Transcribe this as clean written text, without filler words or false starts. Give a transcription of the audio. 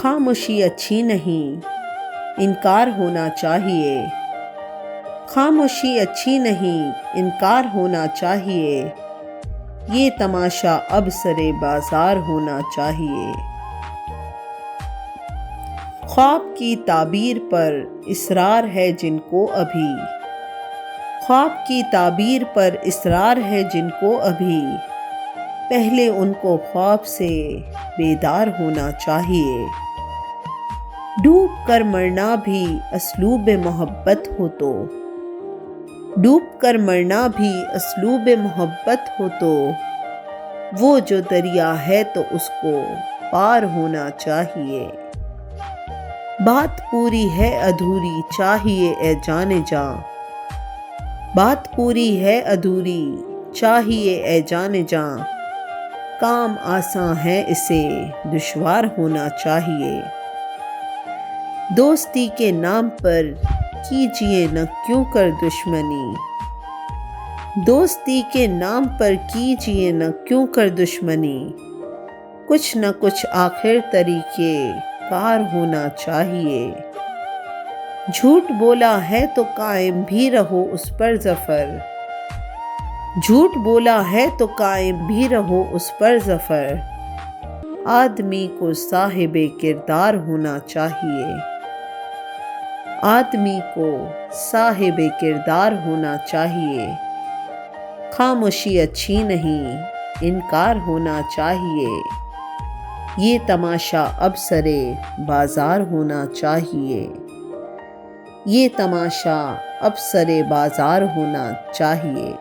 खामोशी अच्छी नहीं, इनकार होना चाहिए। खामोशी अच्छी नहीं, इनकार होना चाहिए। ये तमाशा अब सरे बाजार होना चाहिए। ख्वाब की ताबीर पर इसरार है जिनको अभी, ख्वाब की ताबीर पर इसरार है जिनको अभी, पहले उनको ख्वाब से बेदार होना चाहिए। डूब कर मरना भी असलूब मोहब्बत हो तो, डूब कर मरना भी असलूब मोहब्बत हो तो, वो जो दरिया है तो उसको पार होना चाहिए। बात पूरी है अधूरी चाहिए ए जाने जा, बात पूरी है अधूरी चाहिए ए जाने जा, काम आसान है इसे दुश्वार होना चाहिए। दोस्ती के नाम पर कीजिए न क्यों कर दुश्मनी, दोस्ती के नाम पर कीजिए न क्यों कर दुश्मनी, कुछ न कुछ आखिर तरीके कार होना चाहिए। झूठ बोला है तो कायम भी रहो उस पर ज़फ़र, झूठ बोला है तो कायम भी रहो उस पर ज़फ़र, आदमी को साहिबे किरदार होना चाहिए। आदमी को साहिबे किरदार होना चाहिए। खामोशी अच्छी नहीं, इनकार होना चाहिए। ये तमाशा अब सरे बाजार होना चाहिए। ये तमाशा अब सरे बाजार होना चाहिए।